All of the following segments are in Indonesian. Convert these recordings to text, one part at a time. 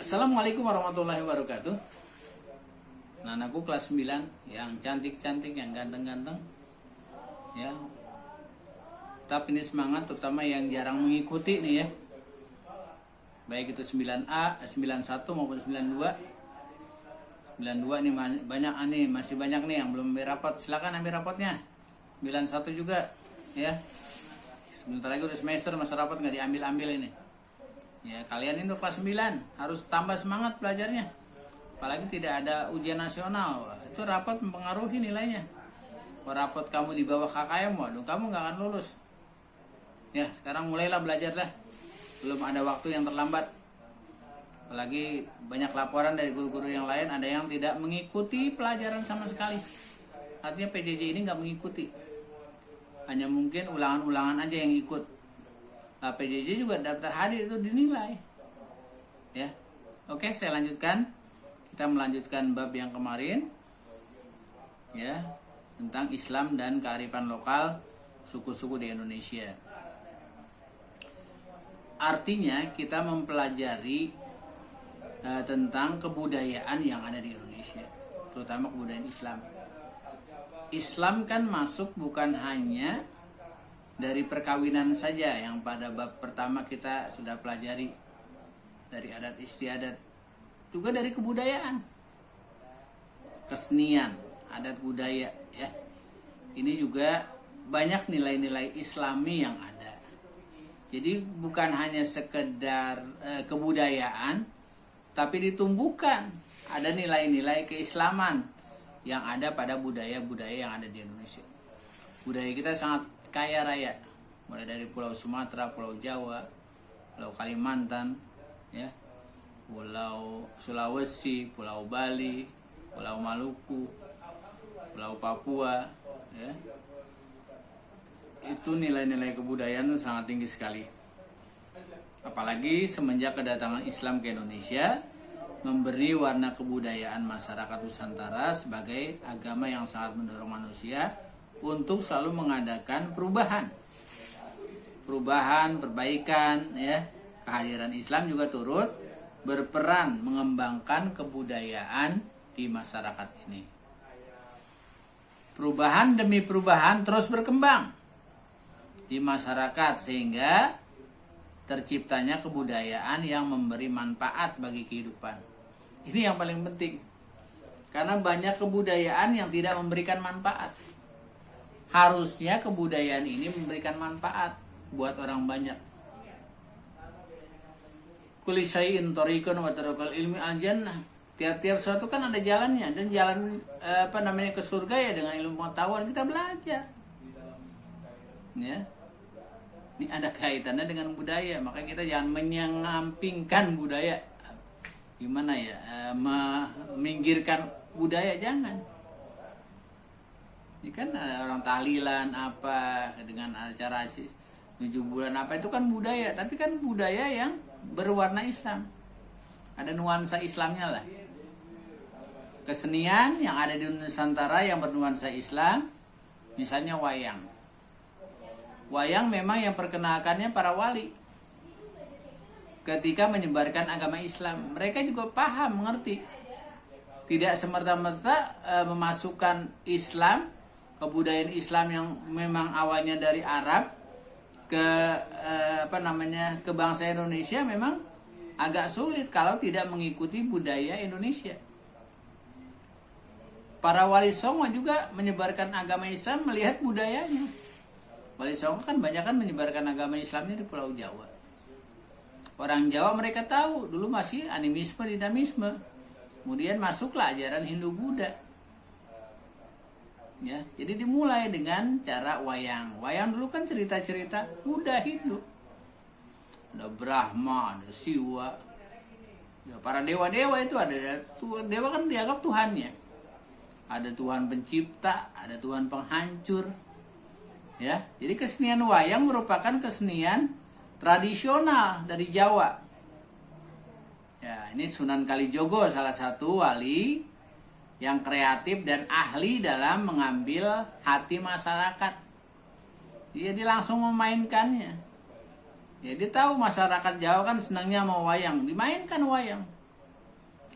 Assalamualaikum warahmatullahi wabarakatuh. Anakku kelas 9 yang cantik-cantik, yang ganteng-ganteng. Ya. Tetap ini semangat, terutama yang jarang mengikuti nih ya. Baik itu 9A, 91 maupun 92. 92 nih banyak nih, masih banyak nih yang belum ambil rapot. Silakan ambil rapotnya. 91 juga ya. Sebentar lagi udah semester, masa rapot nggak diambil-ambil ini. Ya, kalian ini kelas 9 harus tambah semangat belajarnya. Apalagi tidak ada ujian nasional, itu rapot mempengaruhi nilainya. Kalau rapot kamu di bawah KKM, waduh, kamu nggak akan lulus. Ya, sekarang mulailah belajar lah. Belum ada waktu yang terlambat. Apalagi banyak laporan dari guru-guru yang lain, ada yang tidak mengikuti pelajaran sama sekali. Artinya PJJ ini nggak mengikuti. Hanya mungkin ulangan-ulangan aja yang ikut. PJJ juga daftar hadir itu dinilai. Ya. Oke, saya lanjutkan. Kita melanjutkan bab yang kemarin. Ya, tentang Islam dan kearifan lokal suku-suku di Indonesia. Artinya kita mempelajari tentang kebudayaan yang ada di Indonesia, terutama kebudayaan Islam. Islam kan masuk bukan hanya dari perkawinan saja yang pada bab pertama kita sudah pelajari, dari adat istiadat, juga dari kebudayaan, kesenian, adat budaya ya. Ini juga banyak nilai-nilai Islami yang ada. Jadi bukan hanya sekedar kebudayaan, tapi ditumbuhkan ada nilai-nilai keislaman yang ada pada budaya-budaya yang ada di Indonesia. Budaya kita sangat kaya raya, mulai dari Pulau Sumatera, Pulau Jawa, Pulau Kalimantan, ya, Pulau Sulawesi, Pulau Bali, Pulau Maluku, Pulau Papua, ya. Itu nilai-nilai kebudayaan sangat tinggi sekali. Apalagi semenjak kedatangan Islam ke Indonesia, memberi warna kebudayaan masyarakat Nusantara sebagai agama yang sangat mendorong manusia untuk selalu mengadakan perubahan, perbaikan ya. Kehadiran Islam juga turut berperan mengembangkan kebudayaan di masyarakat ini. Perubahan demi perubahan terus berkembang di masyarakat sehingga terciptanya kebudayaan yang memberi manfaat bagi kehidupan. Ini yang paling penting. Karena banyak kebudayaan yang tidak memberikan manfaat. Harusnya kebudayaan ini memberikan manfaat buat orang banyak. Kulli syai'in thariqun wa tariqul ilmi al-jannah. Tiap-tiap sesuatu kan ada jalannya, dan jalan ke surga ya dengan ilmu pengetahuan kita belajar. Ya. Ini ada kaitannya dengan budaya, maka kita jangan menyampingkan budaya. Gimana ya? Meminggirkan budaya, jangan. Ini kan ada orang tahlilan apa dengan acara 7 bulan apa, itu kan budaya, tapi kan budaya yang berwarna Islam. Ada nuansa Islamnya lah. Kesenian yang ada di Nusantara yang bernuansa Islam, misalnya wayang. Wayang memang yang perkenalkannya para wali. Ketika menyebarkan agama Islam, mereka juga paham, mengerti. Tidak semerta-merta memasukkan Islam, kebudayaan Islam yang memang awalnya dari Arab ke ke bangsa Indonesia, memang agak sulit kalau tidak mengikuti budaya Indonesia. Para wali songo juga menyebarkan agama Islam melihat budayanya. Wali songo kan banyak kan menyebarkan agama Islamnya di Pulau Jawa. Orang Jawa mereka tahu dulu masih animisme, dinamisme. Kemudian masuklah ajaran Hindu-Buddha. Ya, jadi dimulai dengan cara wayang. Wayang dulu kan cerita-cerita Buddha, Hindu. Ada Brahma, ada Siwa. Ya, para dewa-dewa itu ada dewa kan dianggap Tuhannya. Ada Tuhan pencipta, ada Tuhan penghancur. Ya, jadi kesenian wayang merupakan kesenian tradisional dari Jawa. Ya, ini Sunan Kalijogo salah satu wali yang kreatif dan ahli dalam mengambil hati masyarakat. Dia langsung memainkannya. Ya, dia tahu masyarakat Jawa kan senangnya mau wayang, dimainkan wayang.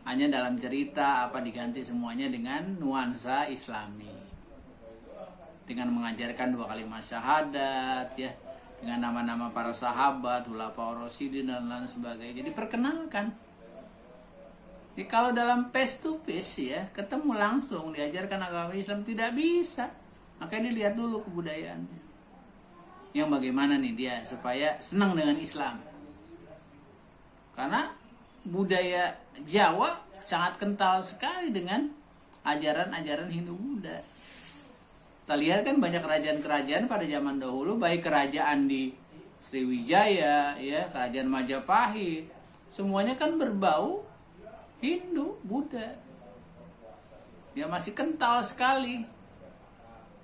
hanya dalam cerita apa diganti semuanya dengan nuansa Islami, dengan mengajarkan 2 kalimat syahadat ya, dengan nama-nama para sahabat, Khulafaur Rasyidin dan lain sebagainya. Jadi perkenalkan. Jadi kalau dalam face to face ya, ketemu langsung diajarkan agama Islam tidak bisa. Makanya dilihat dulu kebudayaannya. Yang bagaimana nih dia supaya senang dengan Islam. Karena budaya Jawa sangat kental sekali dengan ajaran-ajaran Hindu-Buddha. Kita lihat kan banyak kerajaan-kerajaan pada zaman dahulu, baik kerajaan di Sriwijaya, ya, kerajaan Majapahit, semuanya kan berbau Hindu, Buddha. Ya masih kental sekali.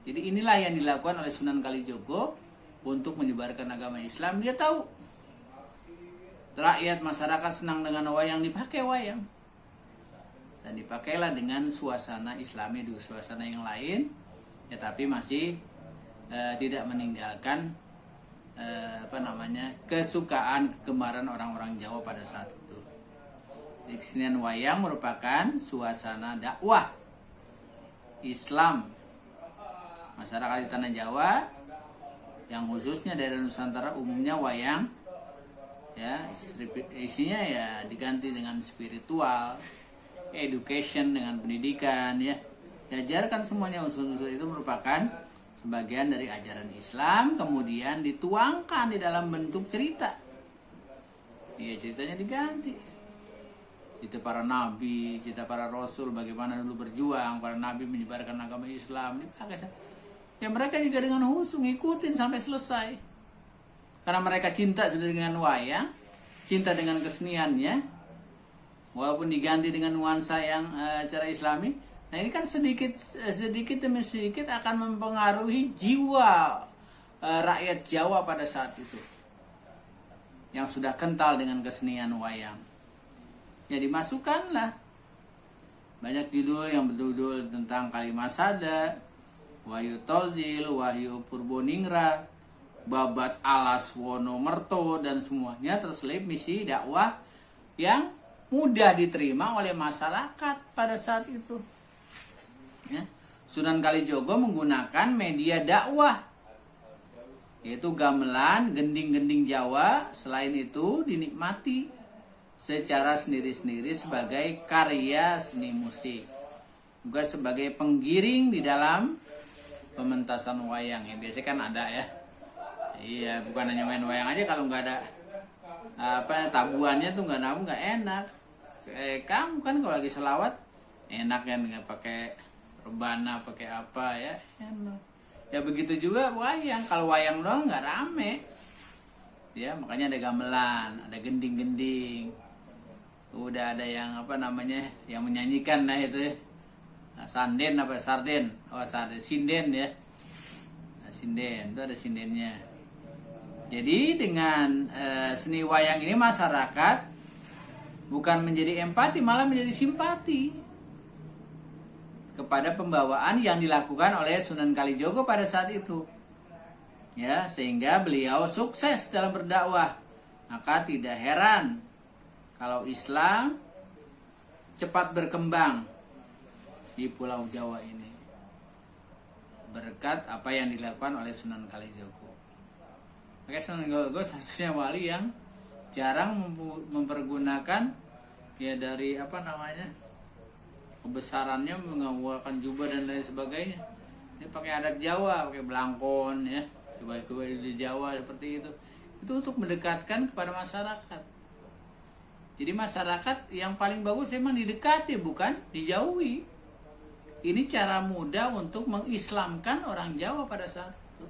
Jadi inilah yang dilakukan oleh Sunan Kalijogo untuk menyebarkan agama Islam. Dia tahu rakyat masyarakat senang dengan wayang, dipakai wayang. Dan dipakailah dengan suasana Islami, di suasana yang lain. Ya tapi masih tidak meninggalkan kesukaan, kegemaran orang-orang Jawa pada saat itu. Jadi kesenian wayang merupakan suasana dakwah Islam masyarakat di tanah Jawa, yang khususnya daerah Nusantara umumnya wayang ya, isinya ya diganti dengan spiritual, education dengan pendidikan ya. Diajarkan semuanya, unsur-unsur itu merupakan sebagian dari ajaran Islam, kemudian dituangkan di dalam bentuk cerita. Ya ceritanya diganti. Cerita para nabi, cerita para rasul, bagaimana dulu berjuang para nabi menyebarkan agama Islam, dipakai. Ya mereka juga dengan khusyuk ngikutin sampai selesai. Karena mereka cinta sudah dengan wayang, cinta dengan keseniannya, walaupun diganti dengan nuansa yang cara Islami. Nah ini kan sedikit demi sedikit akan mempengaruhi jiwa rakyat Jawa pada saat itu, yang sudah kental dengan kesenian wayang. Ya dimasukkanlah banyak judul yang berjudul tentang Kalimasada, Wahyu Tozil, Wahyu Purboningra, Babat Alas Wonomerto, dan semuanya terselip misi dakwah yang mudah diterima oleh masyarakat pada saat itu. Ya. Sunan Kalijogo menggunakan media dakwah, yaitu gamelan, gending-gending Jawa. Selain itu dinikmati secara sendiri-sendiri sebagai karya seni musik, juga sebagai penggiring di dalam pementasan wayang. Ya biasanya kan ada ya. Iya, bukan hanya main wayang aja, kalau nggak ada tabuannya tuh nggak enak. Kamu kan kalau lagi selawat enak kan, nggak pakai rebana, pakai apa ya, enak. Ya begitu juga wayang, kalau wayang doang nggak rame. Ya makanya ada gamelan, ada gending-gending, udah ada yang yang menyanyikan, nah itu sanden apa sarden, sinden ya, nah, sinden itu ada sindennya. Jadi dengan seni wayang ini masyarakat bukan menjadi empati, malah menjadi simpati kepada pembawaan yang dilakukan oleh Sunan Kalijogo pada saat itu. Ya, sehingga beliau sukses dalam berdakwah. Maka tidak heran kalau Islam cepat berkembang di Pulau Jawa ini, berkat apa yang dilakukan oleh Sunan Kalijogo. Maka Sunan Kalijogo satunya wali yang jarang mempergunakan ya dari kebesarannya mengeluarkan jubah dan lain sebagainya. Dia pakai adat Jawa, pakai belangkon ya, kebaya-kebaya di Jawa seperti itu. Itu untuk mendekatkan kepada masyarakat. Jadi masyarakat yang paling bagus memang didekati, bukan dijauhi. Ini cara mudah untuk mengislamkan orang Jawa pada saat itu.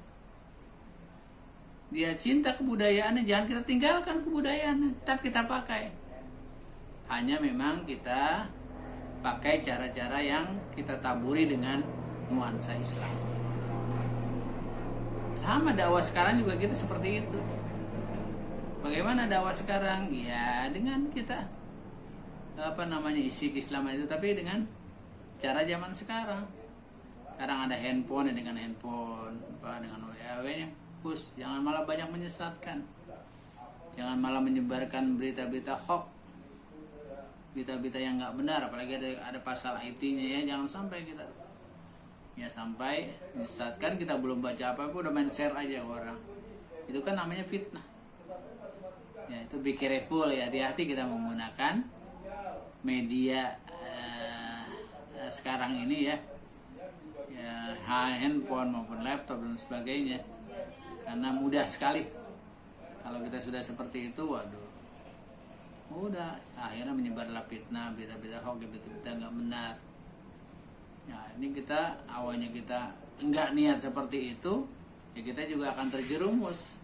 Dia cinta kebudayaannya, jangan kita tinggalkan kebudayaannya, tetap kita pakai. Hanya memang kita pakai cara-cara yang kita taburi dengan nuansa Islam. Sama dakwah sekarang juga kita seperti itu. Bagaimana dakwah sekarang? Ya dengan kita isi Islam itu, tapi dengan cara zaman sekarang. Sekarang ada handphone, dengan handphone, dengan WA-nya. Jangan malah banyak menyesatkan. Jangan malah menyebarkan berita-berita hoax. berita-berita yang nggak benar, apalagi ada pasal IT-nya ya, jangan sampai kita ya sampai menyesatkan. Kita belum baca apa-apa udah main share aja ke orang, itu kan namanya fitnah ya. Itu be careful ya, hati-hati kita menggunakan media sekarang ini ya, handphone maupun laptop dan sebagainya, karena mudah sekali kalau kita sudah seperti itu. Waduh, udah akhirnya menyebarlah fitnah, berita-berita hoax, berita-berita nggak benar. Ya ini kita awalnya kita enggak niat seperti itu, ya kita juga akan terjerumus.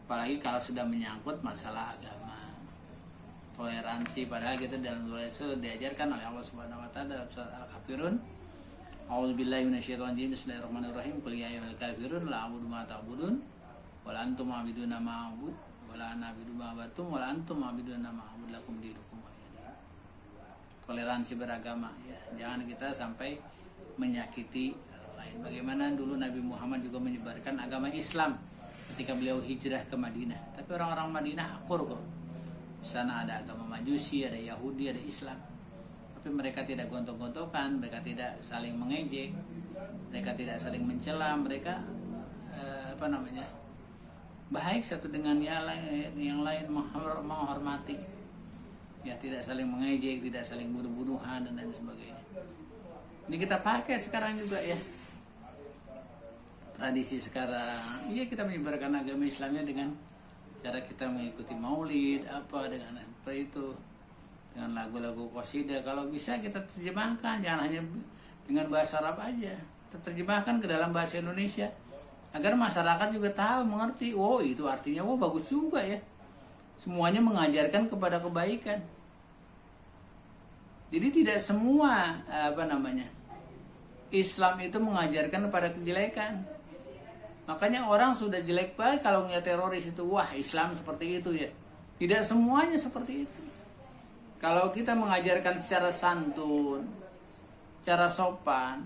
Apalagi kalau sudah menyangkut masalah agama, toleransi. Padahal kita dalam toleransi diajarkan oleh Allah Subhanahu Wa Taala dalam surat Al-Kafirun. A'udzubillahi minasyaitonirrajim. Bismillahirrahmanirrahim. Qul ya ayyuhal kafirun la a'budu ma ta'budun wa la antum a'buduna ma a'bud wa la ana a'budu ma abattum wa la antum a'buduna ma a'bud lakum dinukum waliyadin. Toleransi beragama ya. Jangan kita sampai menyakiti orang lain. Bagaimana dulu Nabi Muhammad juga menyebarkan agama Islam ketika beliau hijrah ke Madinah. Tapi orang-orang Madinah akur kok. Di sana ada agama Majusi, ada Yahudi, ada Islam. Tapi mereka tidak gontok-gontokan, mereka tidak saling mengejek, mereka tidak saling mencela, mereka baik satu dengan yang lain, menghormati. Ya, tidak saling mengejek, tidak saling bunuh-bunuhan dan lain sebagainya. Ini kita pakai sekarang juga ya. Tradisi sekarang, iya kita menyebarkan agama Islamnya dengan cara kita mengikuti maulid, dengan apa itu, dengan lagu-lagu qasidah. Kalau bisa kita terjemahkan, jangan hanya dengan bahasa Arab aja, kita terjemahkan ke dalam bahasa Indonesia agar masyarakat juga tahu, mengerti. Oh itu artinya, bagus juga ya. Semuanya mengajarkan kepada kebaikan. Jadi tidak semua Islam itu mengajarkan kepada kejelekan. Makanya orang sudah jelek banget kalau ngeliat teroris itu, wah Islam seperti itu ya. Tidak semuanya seperti itu. Kalau kita mengajarkan secara santun, cara sopan,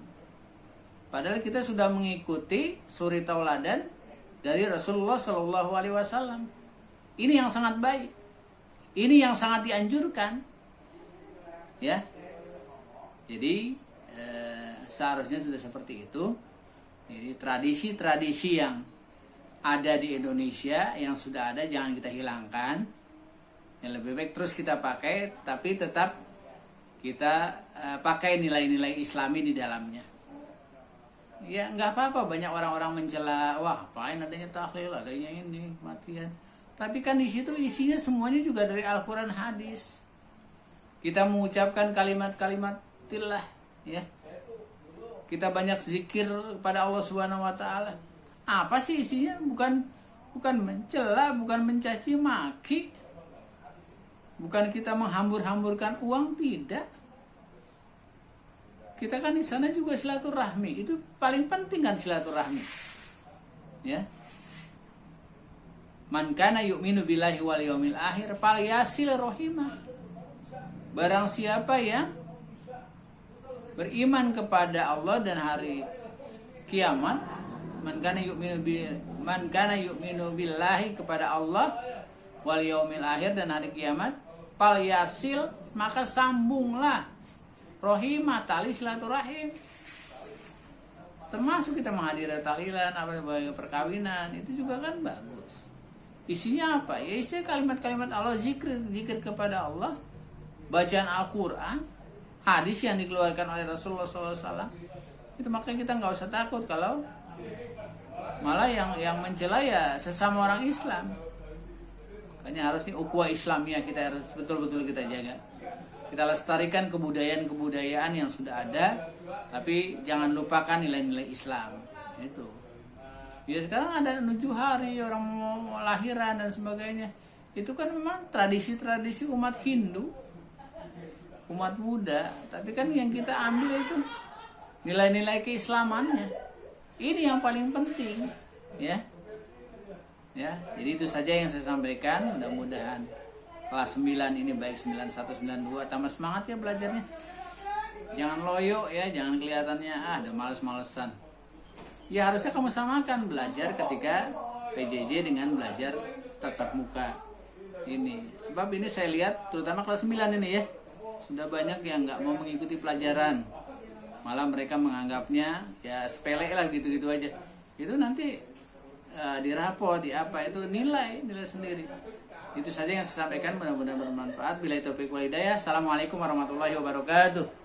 padahal kita sudah mengikuti suri tauladan dari Rasulullah Shallallahu Alaihi Wasallam. Ini yang sangat baik. Ini yang sangat dianjurkan. Ya. Jadi seharusnya sudah seperti itu. Jadi tradisi-tradisi yang ada di Indonesia yang sudah ada jangan kita hilangkan. Yang lebih baik terus kita pakai, tapi tetap kita pakai nilai-nilai Islami di dalamnya. Ya nggak apa-apa banyak orang-orang mencela, wah apain adanya tahlil, adanya ini matian. Tapi kan di situ isinya semuanya juga dari Al-Quran, hadis. Kita mengucapkan kalimat-kalimat tilah, ya. Kita banyak zikir kepada Allah Subhanahu Wa Taala. Apa sih isinya? Bukan mencela, bukan mencaci maki, bukan kita menghambur-hamburkan uang, tidak. Kita kan di sana juga silaturahmi, itu paling penting kan silaturahmi, ya. Man kana yu'minu billahi wal yaumil akhir falyasil rahimah. Barang siapa yang beriman kepada Allah dan hari kiamat, man kana yu'minu billahi kepada Allah wal yaumil akhir dan hari kiamat, falyasil maka sambunglah rahimah, tali silaturahim. Termasuk kita menghadiri tahlilan, perkawinan, itu juga kan bagus. Isinya apa? Ya isinya kalimat-kalimat Allah, zikir kepada Allah, bacaan Al-Quran, hadis yang dikeluarkan oleh Rasulullah SAW. Itu makanya kita nggak usah takut kalau malah yang mencela ya sesama orang Islam. Makanya harus ukhuwah Islamiyah kita harus betul-betul kita jaga. Kita lestarikan kebudayaan-kebudayaan yang sudah ada, tapi jangan lupakan nilai-nilai Islam. Itu. Ya sekarang ada 7 hari orang mau lahiran dan sebagainya. Itu kan memang tradisi-tradisi umat Hindu, umat Buddha, tapi kan yang kita ambil itu nilai-nilai keislamannya. Ini yang paling penting, ya. Ya, jadi itu saja yang saya sampaikan. Mudah-mudahan kelas 9 ini baik 91, 92 tambah semangat ya belajarnya. Jangan loyo ya, jangan kelihatannya ada males-malesan. Ya harusnya kamu samakan belajar ketika PJJ dengan belajar tatap muka. ini. Sebab ini saya lihat terutama kelas 9 ini ya, sudah banyak yang nggak mau mengikuti pelajaran, malah mereka menganggapnya ya sepele lah gitu-gitu aja. Itu nanti di rapor, di apa itu nilai sendiri. Itu saja yang saya sampaikan, mudah-mudahan bermanfaat. Billahi taufiq wal hidayah. Assalamualaikum warahmatullahi wabarakatuh.